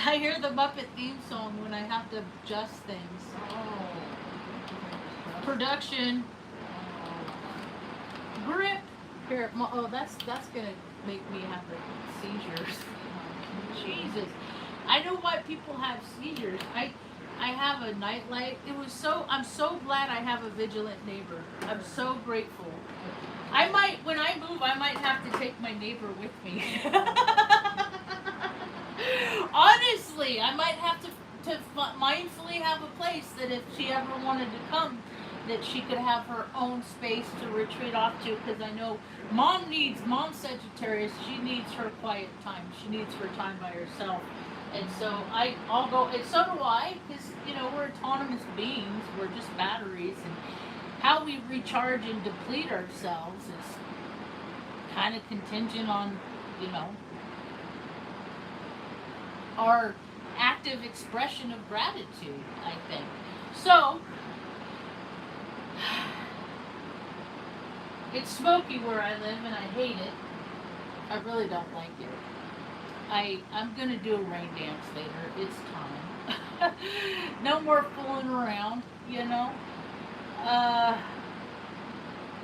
I hear the Muppet theme song when I have to adjust things. Production. Grip. Here, oh, that's gonna make me have like seizures. Jesus. I know why people have seizures. I have a nightlight. I'm so glad I have a vigilant neighbor. I'm so grateful. I might, when I move, I might have to take my neighbor with me. Honestly, I might have to mindfully have a place that if she ever wanted to come, that she could have her own space to retreat off to. Because I know Mom's Sagittarius. She needs her quiet time. She needs her time by herself. And so I'll go, and so do I, because we're autonomous beings. We're just batteries, and how we recharge and deplete ourselves is kind of contingent on our active expression of gratitude, I think. So it's smoky where I live, and I hate it. I really don't like it. I'm gonna do a rain dance later. It's time. No more fooling around,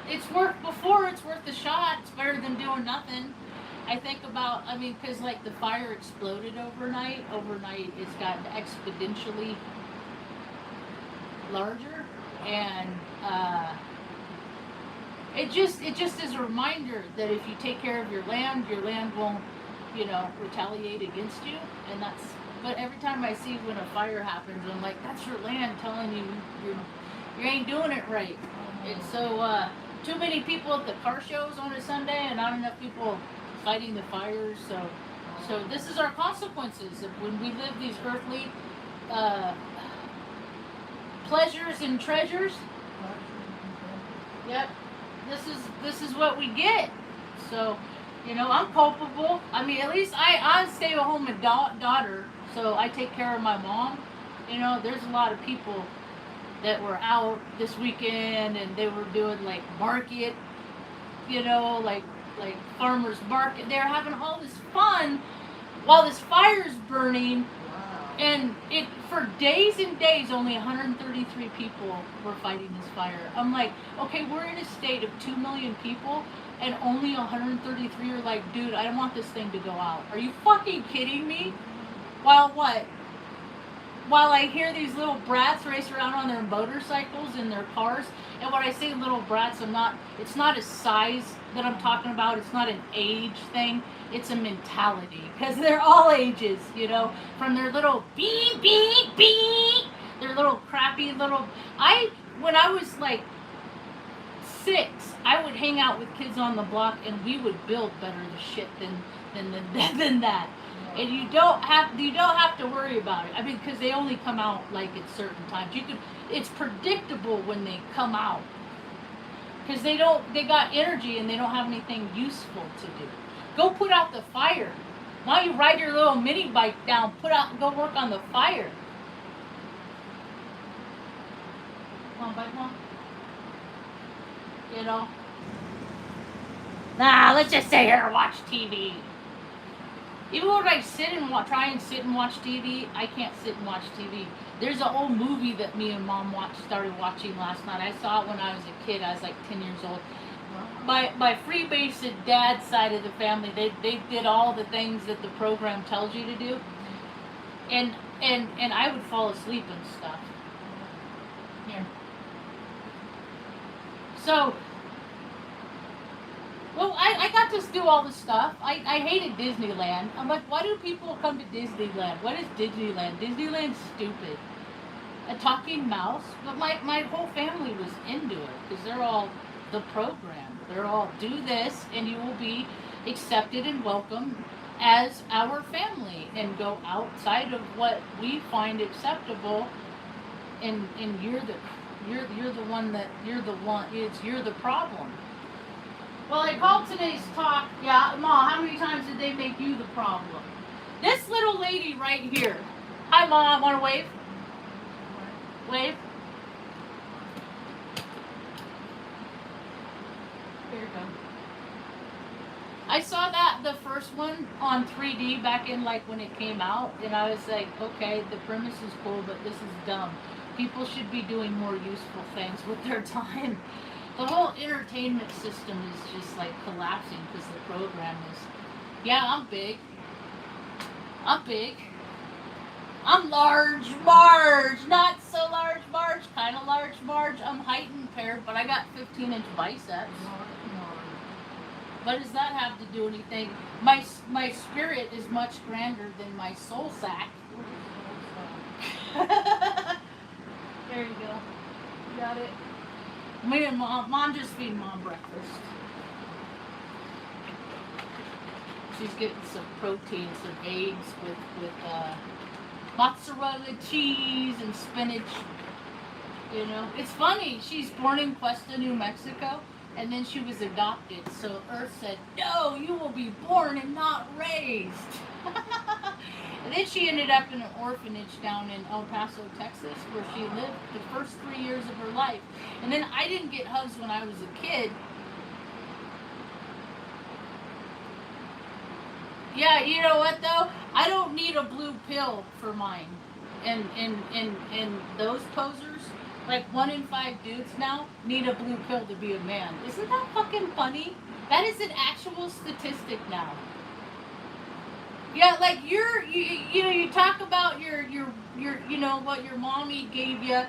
It's worked before. It's worth the shot. It's better than doing nothing. I think about, because like the fire exploded overnight. Overnight, it's gotten exponentially larger, and it just is a reminder that if you take care of your land won't retaliate against you. And but every time I see when a fire happens, I'm like, that's your land telling you you ain't doing it right. And so too many people at the car shows on a Sunday, and not enough people fighting the fires. So this is our consequences of when we live these earthly pleasures and treasures. Yep, this is what we get. So I'm culpable. At least I stay at home with daughter, so I take care of my mom. There's a lot of people that were out this weekend, and they were doing like market, like farmers market. They're having all this fun while this fire's burning. And for days and days, only 133 people were fighting this fire. I'm like, okay, we're in a state of 2 million people, and only 133 are like, dude, I don't want this thing to go out. Are you fucking kidding me? While what? While I hear these little brats race around on their motorcycles in their cars. And when I say little brats, it's not a size that I'm talking about. It's not an age thing. It's a mentality. Because they're all ages, from their little beep, beep, beep, their little crappy little... When I was like 6, I would hang out with kids on the block, and we would build better shit than that. And you don't have to worry about it. Because they only come out like at certain times. It's predictable when they come out. Because they got energy, and they don't have anything useful to do. Go put out the fire. Why don't you ride your little mini bike down, put out and go work on the fire? Come on, bike mom. Nah, let's just sit here and watch TV. Even when I try and sit and watch TV, I can't sit and watch TV. There's an old movie that me and mom started watching last night. I saw it when I was a kid. I was like 10 years old. My freebased dad's side of the family, they did all the things that the program tells you to do. And I would fall asleep and stuff. Here. So... Well, I got to do all this stuff. I hated Disneyland. I'm like, why do people come to Disneyland? What is Disneyland? Disneyland's stupid. A talking mouse? But my whole family was into it, because they're all the program. They're all, do this, and you will be accepted and welcome as our family, and go outside of what we find acceptable, and you're the problem. Well, I called today's talk. Yeah, Ma, how many times did they make you the problem? This little lady right here. Hi, Ma. Want to wave? Wave. Here you go. I saw that the first one on 3D back in like when it came out, and I was like, okay, the premise is cool, but this is dumb. People should be doing more useful things with their time. The whole entertainment system is just like collapsing because the program is, yeah, I'm big. I'm big. I'm large Marge, not so large Marge, kind of large Marge. I'm height impaired, but I got 15-inch biceps. What does that have to do anything? My spirit is much grander than my soul sack. There you go. Got it. Me and mom just feed mom breakfast. She's getting some protein, some eggs with mozzarella cheese and spinach. You know, it's funny. She's born in Cuesta, New Mexico, and then she was adopted. So Earth said, "No, you will be born and not raised." And then she ended up in an orphanage down in El Paso, Texas, where she lived the first 3 years of her life. And then I didn't get hugs when I was a kid. Yeah, you know what though? I don't need a blue pill for mine. And those posers, like 1 in 5 dudes now need a blue pill to be a man. Isn't that fucking funny? That is an actual statistic now. Yeah, like you know, you talk about your you know what your mommy gave you,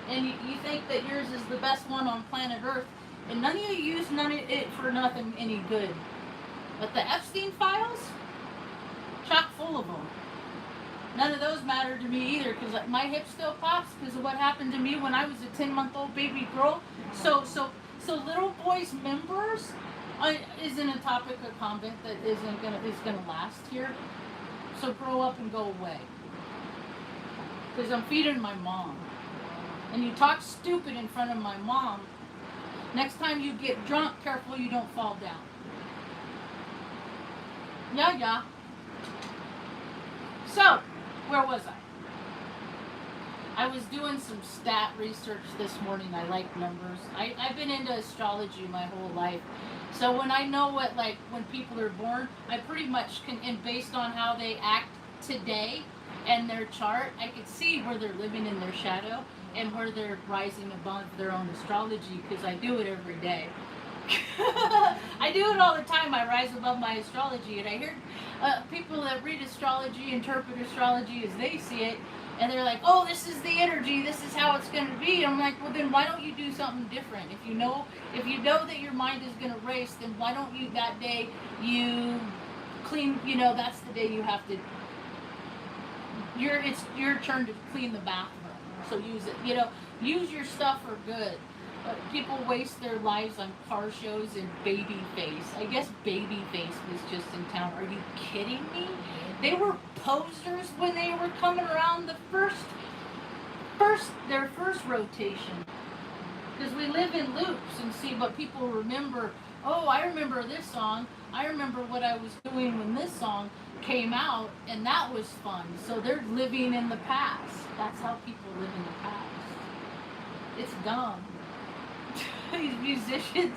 and you think that yours is the best one on planet Earth, and none of you use none of it for nothing any good. But the Epstein files, chock full of them. None of those matter to me either, because my hip still pops because of what happened to me when I was a 10-month-old baby girl. So little boys' members isn't a topic of comment that is gonna last here. So grow up and go away. Because I'm feeding my mom. And you talk stupid in front of my mom, next time you get drunk, careful you don't fall down. Yeah. So, where was I? I was doing some stat research this morning. I like numbers. I've been into astrology my whole life. So when I know what, like, when people are born, I pretty much can, and based on how they act today and their chart, I could see where they're living in their shadow and where they're rising above their own astrology, because I do it every day. I do it all the time. I rise above my astrology, and I hear people that read astrology interpret astrology as they see it, and they're like, "Oh, this is the energy. This is how it's going to be." I'm like, "Well, then why don't you do something different? If you know that your mind is going to race, then why don't you that day you clean? You know, that's the day you have to. It's your turn to clean the bathroom. So use it. You know, use your stuff for good." People waste their lives on car shows and Babyface. I guess Babyface was just in town. Are you kidding me? They were posers when they were coming around their first rotation. Because we live in loops and see what people remember. Oh, I remember this song. I remember what I was doing when this song came out, and that was fun. So they're living in the past. That's how people live in the past. It's dumb. These musicians,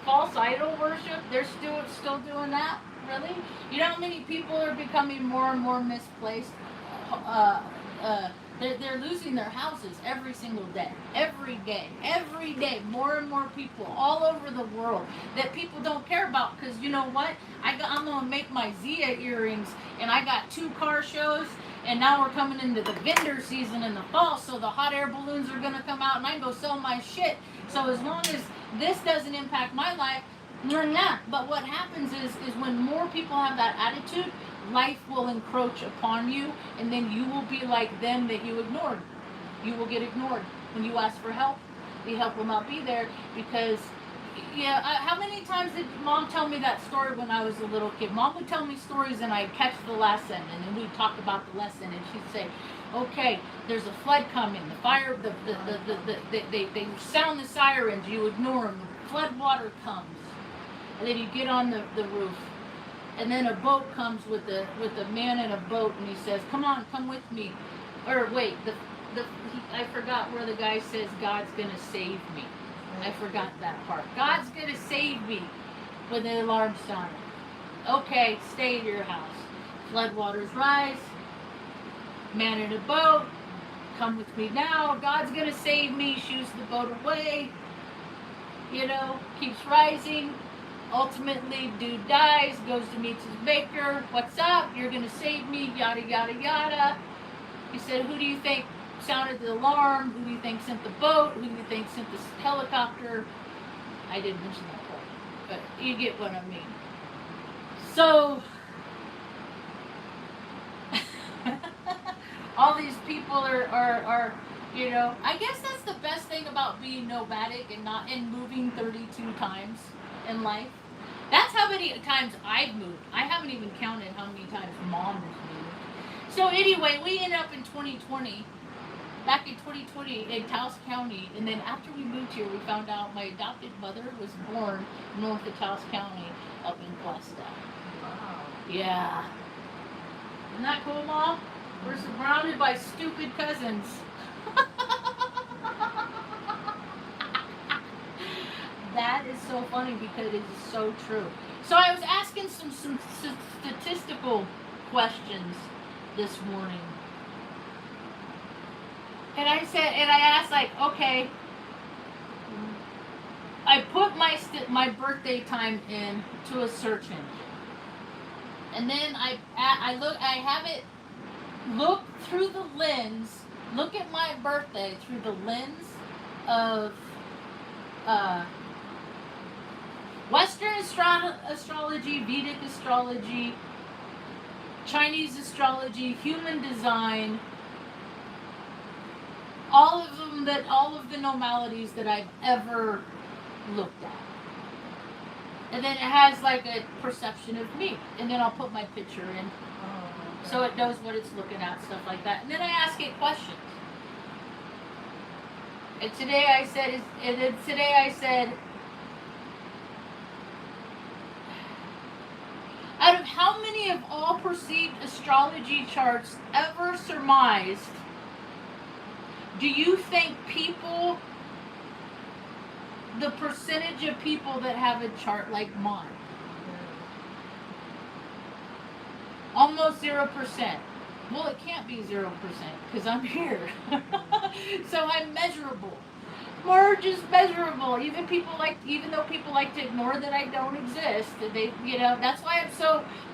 false idol worship, they're still doing that? Really? You know how many people are becoming more and more misplaced? They're losing their houses every single day. Every day. More and more people all over the world that people don't care about, because you know what? I'm going to make my Zia earrings, and I got 2 car shows, and now we're coming into the vendor season in the fall, so the hot air balloons are going to come out, and I can go sell my shit. So as long as this doesn't impact my life, nah. But what happens is when more people have that attitude, life will encroach upon you, and then you will be like them that you ignored. You will get ignored. When you ask for help, the help will not be there, because, yeah, how many times did Mom tell me that story when I was a little kid? Mom would tell me stories, and I'd catch the lesson, and then we'd talk about the lesson, and she'd say, okay, there's a flood coming. The fire, they sound the sirens. You ignore them. The flood water comes, and then you get on the roof, and then a boat comes with a man in a boat, and he says, "Come on, come with me." Or wait, I forgot where the guy says, "God's gonna save me." I forgot that part. God's gonna save me with the alarm sound. Okay, stay in your house. Floodwaters rise. Man in a boat. Come with me now. God's gonna save me. Shoos the boat away. You know, keeps rising. Ultimately, dude dies, goes to meet his maker. What's up? You're gonna save me. Yada yada yada. He said, "Who do you think sounded the alarm? Who do you think sent the boat? Who do you think sent the helicopter?" I didn't mention that part, but you get what I mean. So, all these people are, you know, I guess that's the best thing about being nomadic and moving 32 times in life. That's how many times I've moved. I haven't even counted how many times Mom has moved. So anyway, we ended up in 2020, back in 2020 in Taos County, and then after we moved here, we found out my adopted mother was born north of Taos County, up in Cuesta. Wow. Yeah. Isn't that cool, Mom? We're surrounded by stupid cousins. That is so funny because it is so true. So I was asking some statistical questions this morning. And I asked, like, okay, I put my birthday time in to a search engine. And then I have it look through the lens, look at my birthday through the lens of Western astrology, Vedic astrology, Chinese astrology, human design, all of the normalities that I've ever looked at. And then it has like a perception of me. And then I'll put my picture in. So it knows what it's looking at, stuff like that. And then I ask it questions. And today I said, out of how many of all perceived astrology charts ever surmised do you think the percentage of people that have a chart like mine? Almost 0%. Well, it can't be 0% because I'm here. So I'm measurable. Marge is measurable. Even though people like to ignore that I don't exist, that's why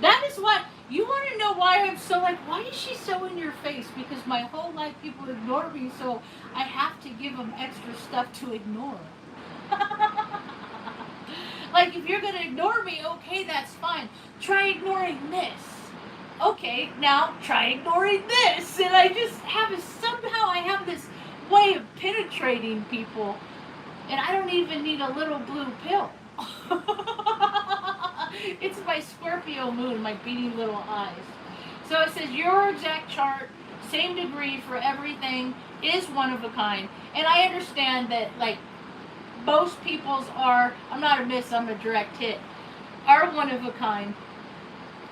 that is what, you want to know why I'm so like, why is she so in your face? Because my whole life people ignore me, so I have to give them extra stuff to ignore. Like, if you're going to ignore me, okay, that's fine. Try ignoring this. Okay, now try ignoring this. And I just somehow I have this way of penetrating people, and I don't even need a little blue pill. It's my Scorpio moon, my beady little eyes. So it says your exact chart, same degree for everything, is one of a kind. And I understand that, like, most people's are, I'm not a miss, I'm a direct hit, are one of a kind.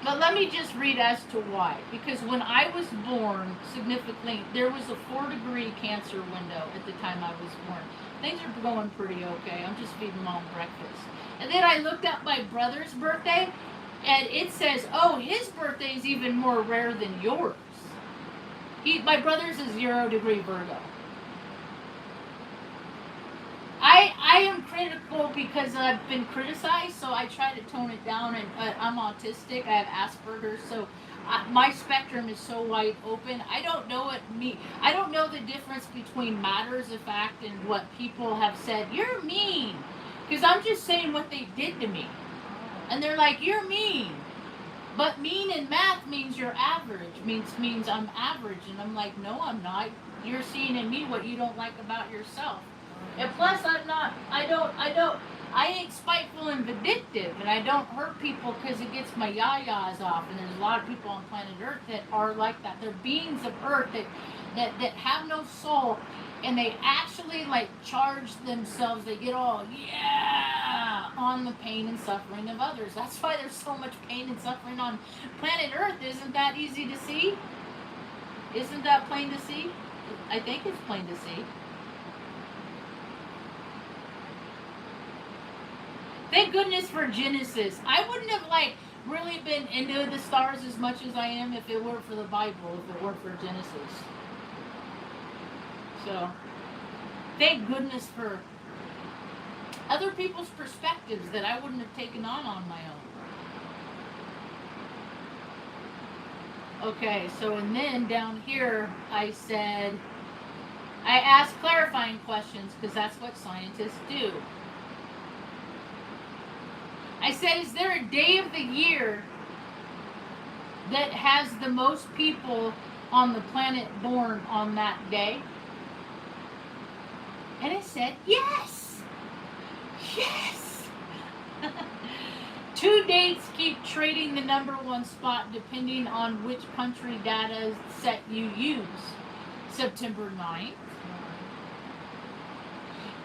But let me just read as to why. Because when I was born, significantly, there was a 4-degree Cancer window at the time I was born. Things are going pretty okay. I'm just feeding Mom breakfast. And then I looked up my brother's birthday, and it says, oh, his birthday is even more rare than yours. My brother's a 0-degree Virgo. I am critical because I've been criticized, so I try to tone it down. And I'm autistic. I have Asperger's, so my spectrum is so wide open. I don't know I don't know the difference between matters of fact and what people have said. You're mean, because I'm just saying what they did to me, and they're like, you're mean. But mean in math means you're average. Means I'm average, and I'm like, no, I'm not. You're seeing in me what you don't like about yourself. And plus, I ain't spiteful and vindictive, and I don't hurt people because it gets my yayas off. And there's a lot of people on planet Earth that are like that. They're beings of Earth that have no soul, and they actually, like, charge themselves. They get all, on the pain and suffering of others. That's why there's so much pain and suffering on planet Earth. Isn't that easy to see? Isn't that plain to see? I think it's plain to see. Thank goodness for Genesis. I wouldn't have, like, really been into the stars as much as I am if it weren't for the Bible, if it weren't for Genesis. So, thank goodness for other people's perspectives that I wouldn't have taken on my own. Okay, so and then down here I said, I asked clarifying questions because that's what scientists do. I said, is there a day of the year that has the most people on the planet born on that day? And it said, yes! Yes! 2 dates keep trading the #1 spot depending on which country data set you use. September 9th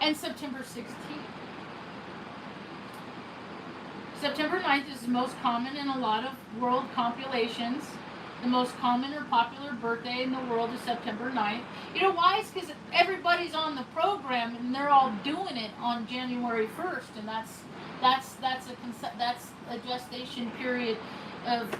and September 16th. September 9th is the most common in a lot of world compilations. The most common or popular birthday in the world is September 9th. You know why? It's because everybody's on the program and they're all doing it on January 1st, and that's a gestation period of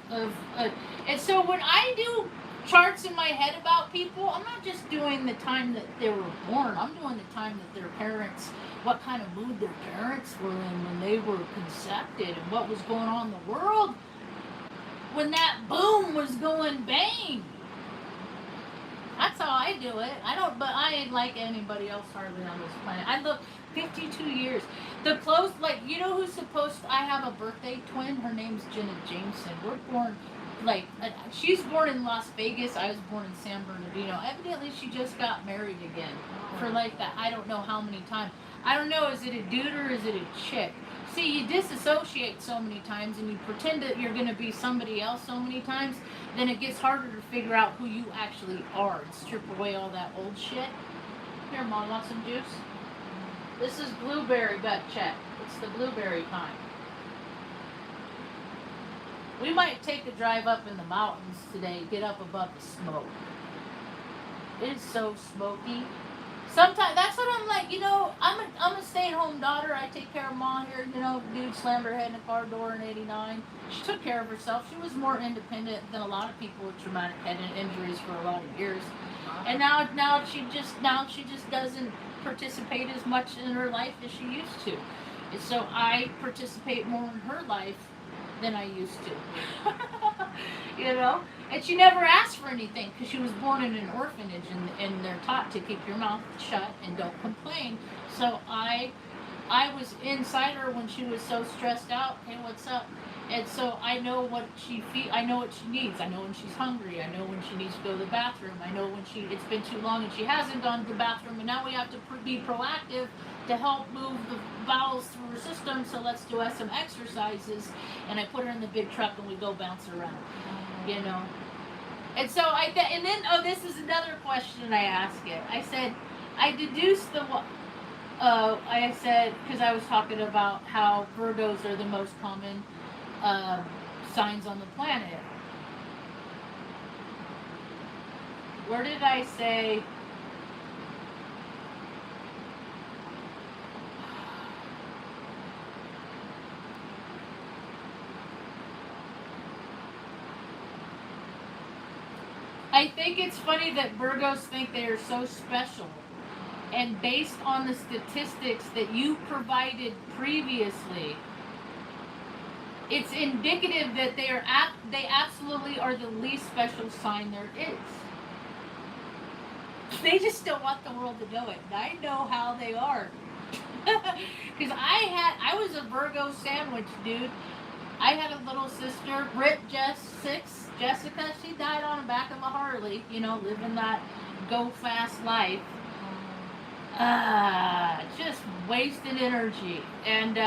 and so when I do charts in my head about people, I'm not just doing the time that they were born. I'm doing the time that their parents, what kind of mood their parents were in when they were conceived, and what was going on in the world when that boom was going bang. That's how I do it. But I ain't like anybody else hardly on this planet. I look 52 years. The close, like, you know who's supposed to, I have a birthday twin. Her name's Jenna Jameson. We're born, like, she's born in Las Vegas. I was born in San Bernardino. Evidently, she just got married again for like that. I don't know how many times. I don't know, is it a dude or is it a chick? See, you disassociate so many times and you pretend that you're going to be somebody else so many times, then it gets harder to figure out who you actually are and strip away all that old shit. Here, Mom, want some juice? This is blueberry gut check. It's the blueberry kind. We might take a drive up in the mountains today, get up above the smoke. It is so smoky. Sometimes, that's what I'm like, you know, I'm a stay-at-home daughter. I take care of Mom here, you know, dude slammed her head in a car door in '89. She took care of herself. She was more independent than a lot of people with traumatic head injuries for a lot of years. And now she just doesn't participate as much in her life as she used to. And so I participate more in her life than I used to. You know? And she never asked for anything because she was born in an orphanage and they're taught to keep your mouth shut and don't complain. So I was inside her when she was so stressed out. Hey, what's up? And so I know what I know what she needs. I know when she's hungry. I know when she needs to go to the bathroom. I know when it's been too long and she hasn't gone to the bathroom, and now we have to be proactive to help move the bowels through her system. So let's do some exercises. And I put her in the big truck and we go bounce around, you know. And so this is another question I asked it. I said, I deduced I said, because I was talking about how Virgos are the most common signs on the planet. Where did I say? I think it's funny that Virgos think they are so special, and based on the statistics that you provided previously, it's indicative that they absolutely are the least special sign there is. They just don't want the world to know it, and I know how they are. Because I was a Virgo sandwich, dude. I had a little sister, Jessica. She died on the back of a Harley, you know, living that go fast life. Just wasted energy. And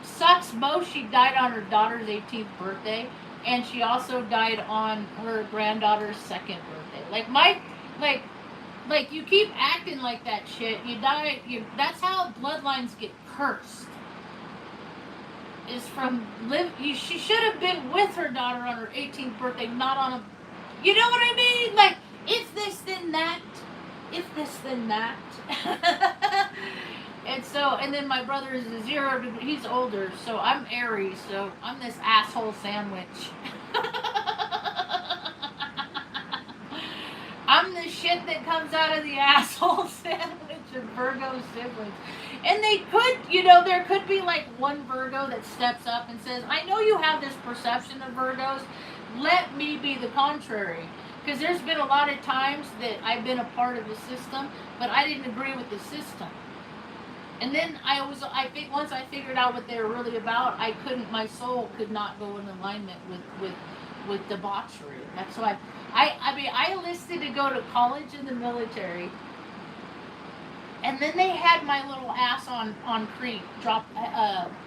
sucks most, she died on her daughter's 18th birthday, and she also died on her granddaughter's 2nd birthday. Like you keep acting like that shit, you die. That's how bloodlines get cursed. Is from she should have been with her daughter on her 18th birthday, not on a, you know what I mean? Like, if this then that, if this then that. And then my brother is a 0 degree. He's older, so I'm Aries, so I'm this asshole sandwich. I'm the shit that comes out of the asshole sandwich of Virgo siblings. And they could, there could be like one Virgo that steps up and says, I know you have this perception of Virgos. Let me be the contrary. Because there's been a lot of times that I've been a part of the system, but I didn't agree with the system. And then I think once I figured out what they were really about, my soul could not go in alignment with debauchery. That's why I enlisted to go to college in the military. And then they had my little ass on Crete,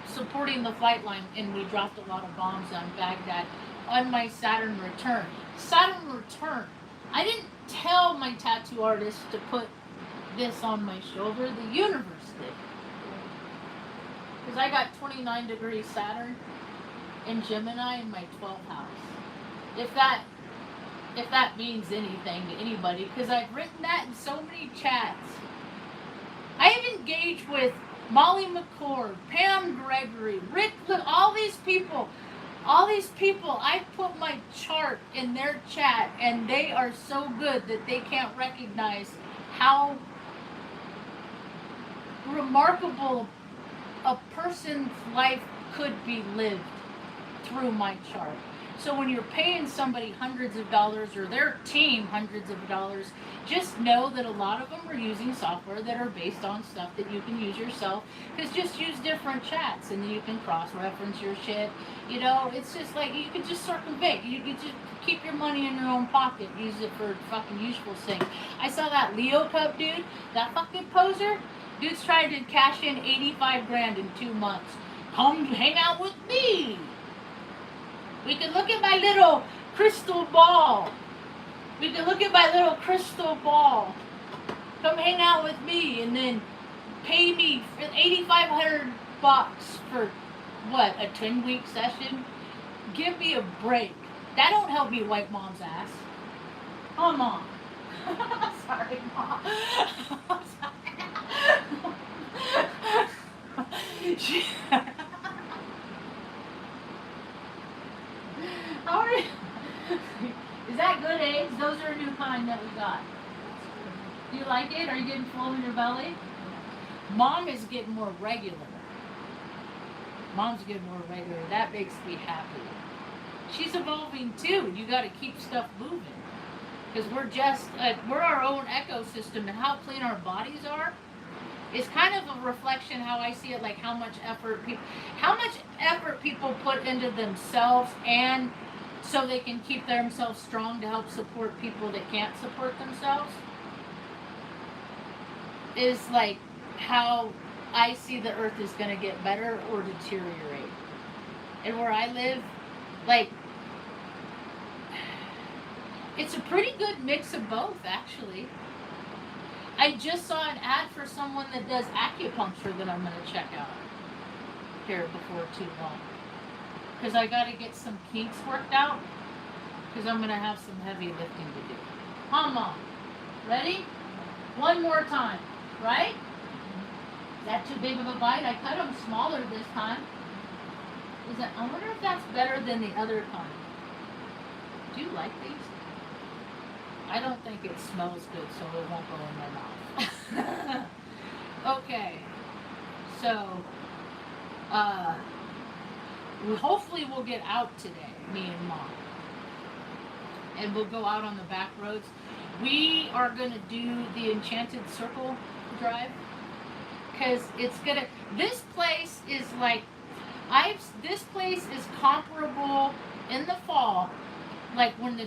supporting the flight line, and we dropped a lot of bombs on Baghdad on my Saturn return. Saturn return. I didn't tell my tattoo artist to put this on my shoulder. The universe did. Because I got 29 degrees Saturn in Gemini in my 12th house. If that means anything to anybody, because I've written that in so many chats. I have engaged with Molly McCord, Pam Gregory, Rick, all these people, I put my chart in their chat, and they are so good that they can't recognize how remarkable a person's life could be lived through my chart. So when you're paying somebody hundreds of dollars, or their team hundreds of dollars, just know that a lot of them are using software that are based on stuff that you can use yourself. Because just use different chats, and then you can cross-reference your shit. It's just like, you can just circumvent. You can just keep your money in your own pocket. Use it for fucking useful things. I saw that Leo Cup dude, that fucking poser. Dude's trying to cash in 85 grand in 2 months. Come hang out with me. We can look at my little crystal ball. Come hang out with me, and then pay me $8,500 for what, a 10-week session? Give me a break. That don't help me wipe mom's ass. Oh, mom. Sorry, mom. How are you? Is that good eggs? Those are a new kind that we got. Do you like it? Are you getting full in your belly? Mom is getting more regular. That makes me happy. She's evolving too. You got to keep stuff moving. Because we're our own ecosystem, and how clean our bodies are is kind of a reflection, how I see it, like how much effort people put into themselves, and so they can keep themselves strong to help support people that can't support themselves, is like how I see the earth is going to get better or deteriorate. And where I live, like, it's a pretty good mix of both, actually. I just saw an ad for someone that does acupuncture that I'm going to check out here before too long. Because I got to get some kinks worked out. Because I'm going to have some heavy lifting to do. Huh, Mom? Ready? One more time. Right? Is that too big of a bite? I cut them smaller this time. I wonder if that's better than the other kind. Do you like these? I don't think it smells good, so it won't go in my mouth. Okay. So, hopefully we'll get out today, me and Mom. And we'll go out on the back roads. We are going to do the Enchanted Circle drive. Because this place is like, this place is comparable in the fall, like when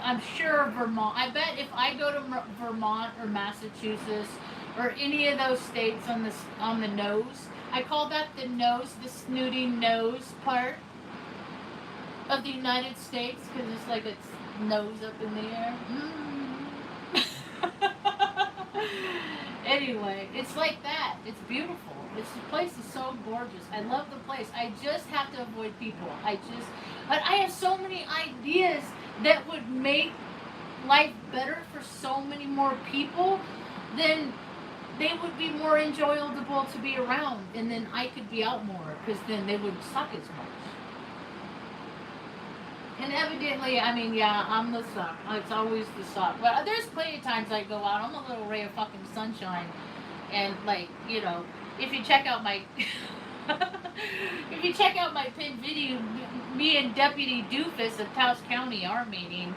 I'm sure Vermont. I bet if I go to Vermont or Massachusetts or any of those states on the nose, I call that the nose, the snooty nose part of the United States, because it's like its nose up in the air. Anyway, it's like that. It's beautiful. The place is so gorgeous. I love the place. I just have to avoid people. But I have so many ideas that would make life better for so many more people than they would be more enjoyable to be around, and then I could be out more because then they wouldn't suck as much. And evidently, I mean, yeah, I'm the suck. It's always the suck. But there's plenty of times I go out. I'm a little ray of fucking sunshine, and like, you know, if you check out my if you check out my pinned video, me and Deputy Doofus of Taos County are meeting.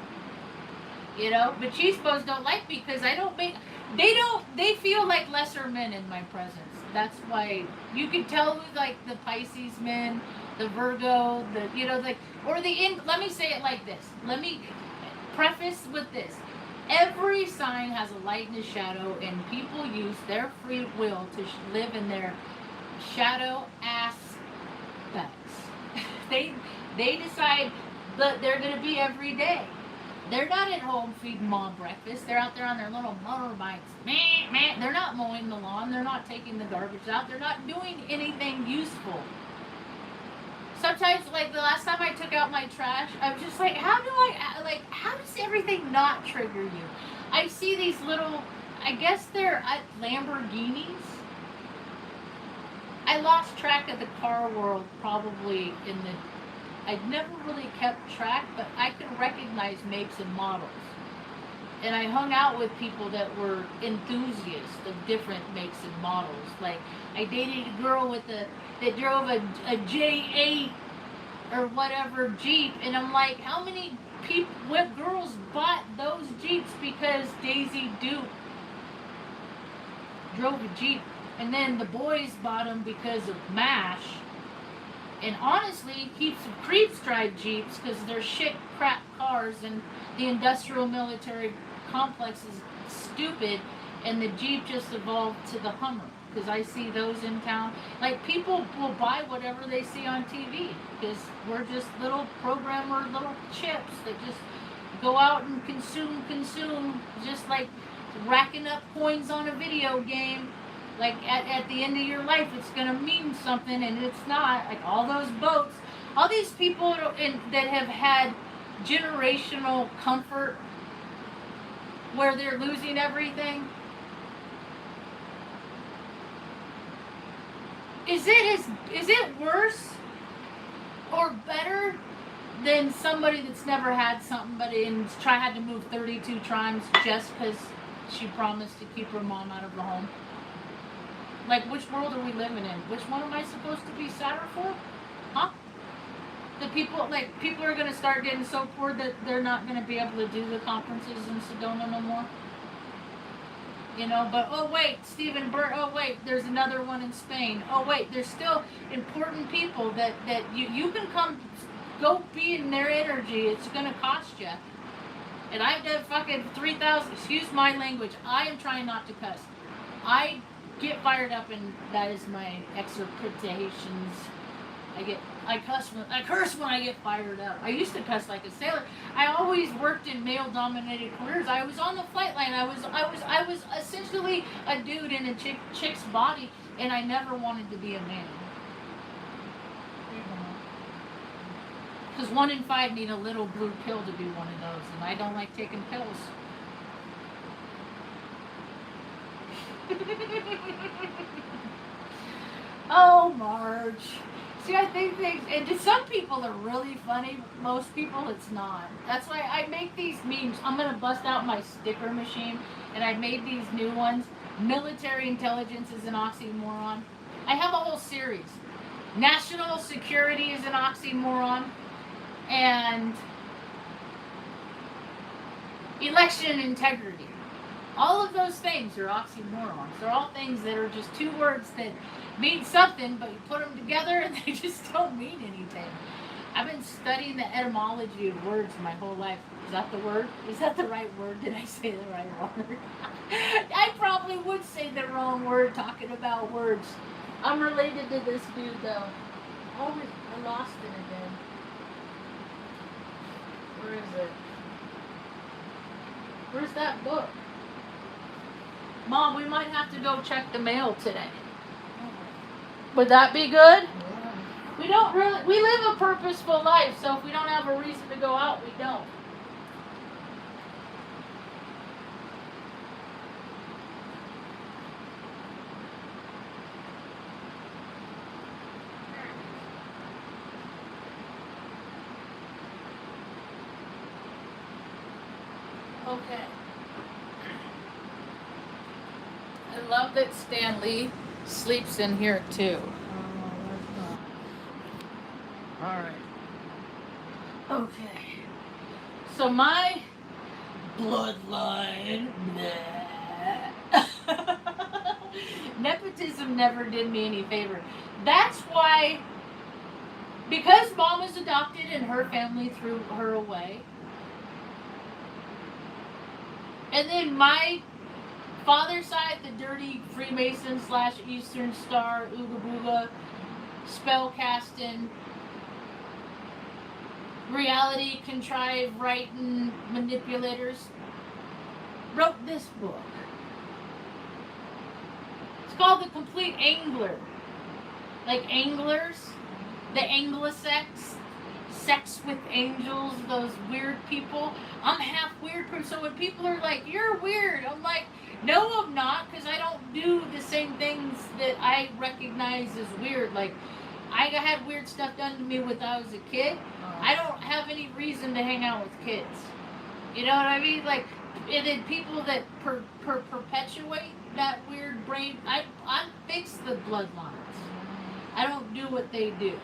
You know, but Cheesebos don't like me because I don't make. They feel like lesser men in my presence. That's why you can tell who's like the Pisces men, the Virgo, the, you know, like, or let me say it like this. Let me preface with this. Every sign has a light and a shadow, and people use their free will to live in their shadow aspects. they decide that they're going to be every day. They're not at home feeding mom breakfast. They're out there on their little motorbikes. They're not mowing the lawn. They're not taking the garbage out. They're not doing anything useful. Sometimes, like the last time I took out my trash, I was just like, how does everything not trigger you? I see these little, I guess they're Lamborghinis. I lost track of the car world probably I'd never really kept track, but I could recognize makes and models. And I hung out with people that were enthusiasts of different makes and models. Like, I dated a girl that drove a J8 or whatever Jeep, and I'm like, how many what girls bought those Jeeps because Daisy Duke drove a Jeep, and then the boys bought them because of MASH. And honestly, heaps of creeps drive Jeeps because they're shit crap cars, and the industrial military complex is stupid, and the Jeep just evolved to the Hummer because I see those in town. Like, people will buy whatever they see on TV because we're just little programmer, little chips that just go out and consume, just like racking up coins on a video game. Like, at the end of your life, it's going to mean something, and it's not. Like, all those boats, all these people that have had generational comfort where they're losing everything. Is it worse or better than somebody that's never had something had to move 32 times just because she promised to keep her mom out of the home? Like, which world are we living in? Which one am I supposed to be sadder for? Huh? The people are going to start getting so poor that they're not going to be able to do the conferences in Sedona no more. You know, but oh wait, Stephen Burt, oh wait, there's another one in Spain. Oh wait, there's still important people that you can go be in their energy. It's going to cost you. And I've done fucking 3,000, excuse my language, I am trying not to cuss. I get fired up, and that is my execrations. I curse when I get fired up. I used to cuss like a sailor. I always worked in male-dominated careers. I was on the flight line. I was essentially a dude in a chick's body, and I never wanted to be a man. Because 1 in 5 need a little blue pill to be one of those, and I don't like taking pills. Oh, Marge. See, I think things, and to some people are really funny. Most people, it's not. That's why I make these memes. I'm going to bust out my sticker machine, and I made these new ones. Military intelligence is an oxymoron. I have a whole series. National security is an oxymoron. And election integrity. All of those things are oxymorons. They're all things that are just two words that mean something, but you put them together and they just don't mean anything. I've been studying the etymology of words my whole life. Is that the word? Is that the right word? Did I say the right word? I probably would say the wrong word talking about words. I'm related to this dude, though. Oh, I lost it again. Where is it? Where's that book? Mom, we might have to go check the mail today. Would that be good? We live a purposeful life, so if we don't have a reason to go out, we don't. Okay. I love that Stan Lee sleeps in here too. Alright. Okay. So my bloodline. Nepotism never did me any favor. That's why, because mom was adopted and her family threw her away, and then my father's side, the dirty Freemason / Eastern Star, Ooga Booga, spell casting, reality contrived writing manipulators, wrote this book. It's called The Complete Angler. Like anglers, the Anglo-sex, sex with angels, those weird people. I'm half weird, so when people are like, you're weird, I'm like, no, I'm not, because I don't do the same things that I recognize as weird. Like, I had weird stuff done to me when I was a kid. I don't have any reason to hang out with kids. You know what I mean? Like, and then people that perpetuate that weird brain, I fix the bloodlines. I don't do what they do.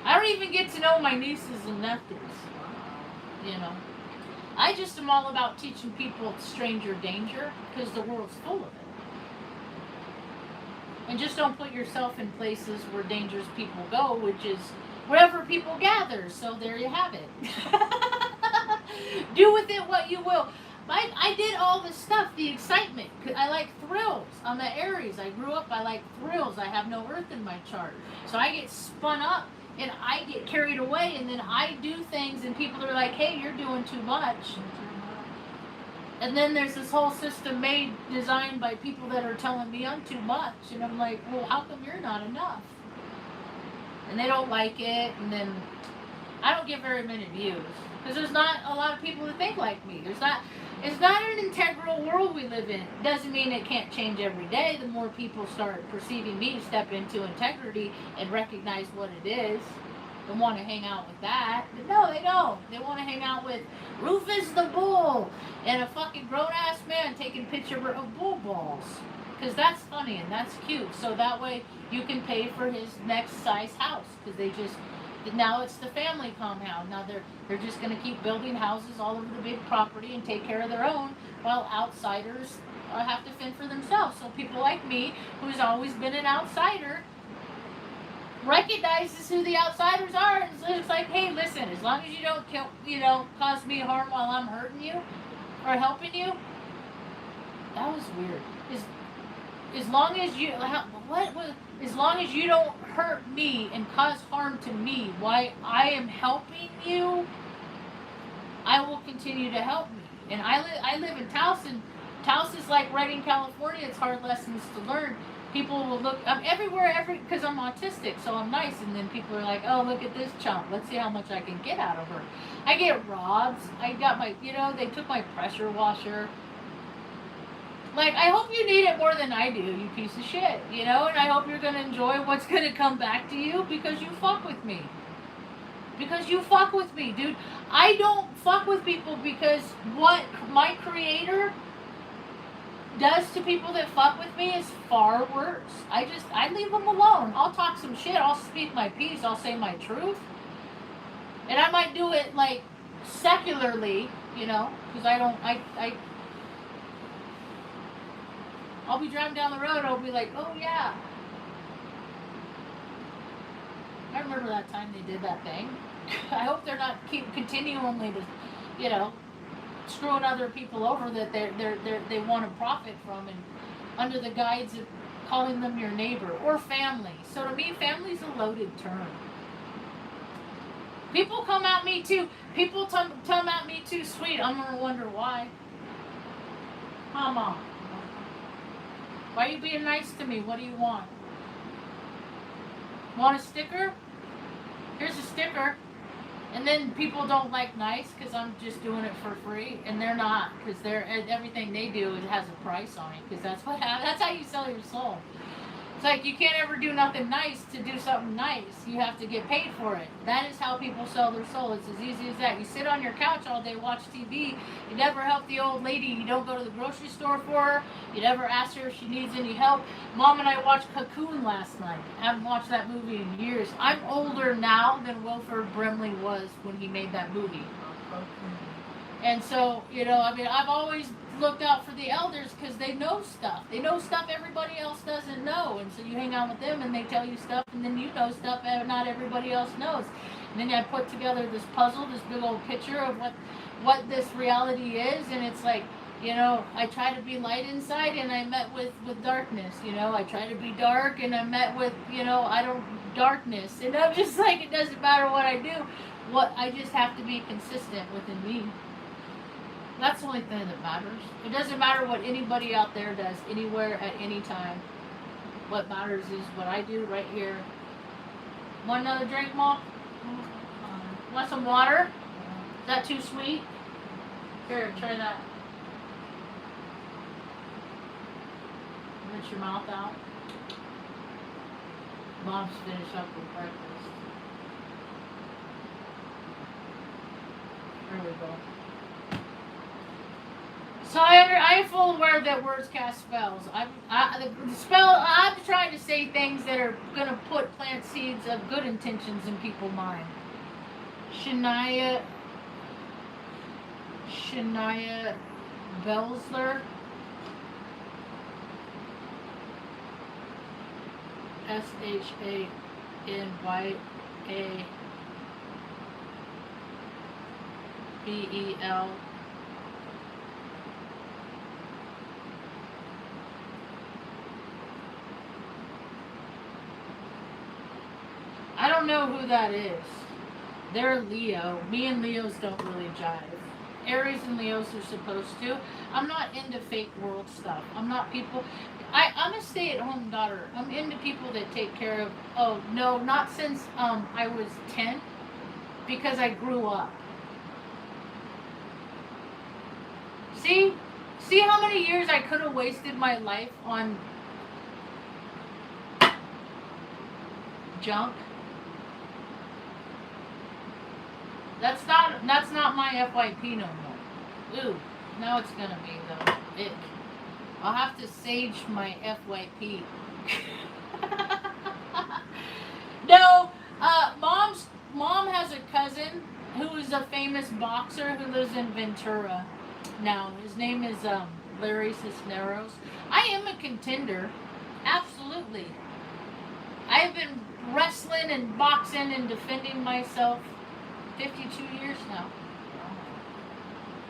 I don't even get to know my nieces and nephews. You know, I just am all about teaching people stranger danger, because the world's full of it. And just don't put yourself in places where dangerous people go, which is wherever people gather. So there you have it. Do with it what you will. I did all this stuff, the excitement. I like thrills. I'm an Aries. I grew up, I like thrills. I have no earth in my chart. So I get spun up and I get carried away, and then I do things and people are like, hey, you're doing too much. And then there's this whole system designed by people that are telling me I'm too much. And I'm like, well, how come you're not enough? And they don't like it. And then I don't get very many views, because there's not a lot of people that think like me. It's not an integral world we live in. Doesn't mean it can't change every day. The more people start perceiving me, step into integrity and recognize what it is, and want to hang out with that. But no, they don't. They want to hang out with Rufus the Bull and a fucking grown-ass man taking picture of bull balls. Because that's funny and that's cute. So that way you can pay for his next size house. Because now it's the family compound. Now they're just going to keep building houses all over the big property and take care of their own, while outsiders have to fend for themselves. So people like me, who's always been an outsider, recognizes who the outsiders are, and it's like, hey, listen, as long as you don't cause me harm while I'm hurting you or helping you. That was weird. As long as you as long as you don't hurt me and cause harm to me while I am helping you, I will continue to help me. And I live in Taos, and Taos is like Redding, California. It's hard lessons to learn. People will look, I'm everywhere, because I'm autistic, so I'm nice, and then people are like, oh, look at this chump, let's see how much I can get out of her. I get rods, I got my, they took my pressure washer. Like, I hope you need it more than I do, you piece of shit, and I hope you're going to enjoy what's going to come back to you, because you fuck with me. Because you fuck with me, dude. I don't fuck with people, because what my creator does to people that fuck with me is far worse. I leave them alone. I'll talk some shit. I'll speak my piece. I'll say my truth. And I might do it, like, secularly, because I'll be driving down the road, I'll be like, oh yeah, I remember that time they did that thing. I hope they're not continually to, screwing other people over that they want to profit from, and under the guise of calling them your neighbor or family. So to me, family's a loaded term. People come at me too. People come at me too sweet. I'm gonna wonder why. Mama, why are you being nice to me? What do you want? Want a sticker? Here's a sticker. And then people don't like nice because I'm just doing it for free, and they're not, because everything they do has a price on it, because that's how you sell your soul. like you can't ever do nothing nice to do something nice. You have to get paid for it. That is how people sell their soul. It's as easy as that. You sit on your couch all day, watch TV. You never help the old lady. You don't go to the grocery store for her. You never ask her if she needs any help. Mom and I watched Cocoon last night. I haven't watched that movie in years. I'm older now than Wilford Brimley was when he made that movie. And so, I've always looked out for the elders because they know stuff. They know stuff everybody else doesn't know. And so you hang out with them and they tell you stuff, and then you know stuff that not everybody else knows. And then I put together this puzzle, this big old picture of what this reality is. And it's like, I try to be light inside and I met with darkness. I try to be dark and I met with, darkness. And I'm just like, it doesn't matter what I do. I just have to be consistent within me. That's the only thing that matters. It doesn't matter what anybody out there does, anywhere, at any time. What matters is what I do right here. Want another drink, Mom? Want some water? Is that too sweet? Here, try that. Rinse your mouth out. Mom's finished up with breakfast. There we go. So I'm full aware that words cast spells. I'm trying to say things that are going to plant seeds of good intentions in people's mind. Shania Belsler. SHANYABEL. I don't know who that is. They're Leo. Me and Leos don't really jive. Aries and Leos are supposed to. I'm not into fake world stuff. I'm not people. I'm a stay-at-home daughter. I'm into people that take care of. Oh no, not since I was 10, because I grew up. See how many years I could have wasted my life on junk. That's not my FYP no more. Ooh, now it's gonna be though. I'll have to sage my FYP. No, mom has a cousin who is a famous boxer who lives in Ventura. Now his name is Larry Cisneros. I am a contender, absolutely. I've been wrestling and boxing and defending myself 52 years now.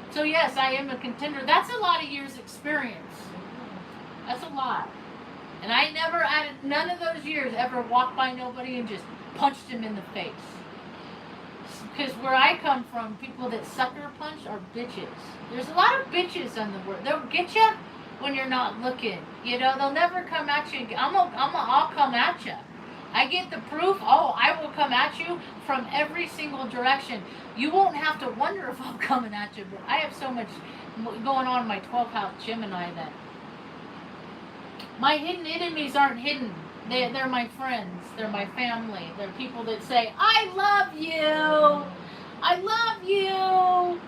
So yes, I am a contender. That's a lot of years experience. That's a lot. And I never, none of those years, ever walked by nobody and just punched him in the face. Because where I come from, people that sucker punch are bitches. There's a lot of bitches on the world. They'll get you when you're not looking. They'll never come at you. I'll come at you. I get the proof. Oh, I will come at you from every single direction. You won't have to wonder if I'm coming at you, but I have so much going on in my 12th house Gemini that my hidden enemies aren't hidden. They're my friends. They're my family. They're people that say, I love you. I love you.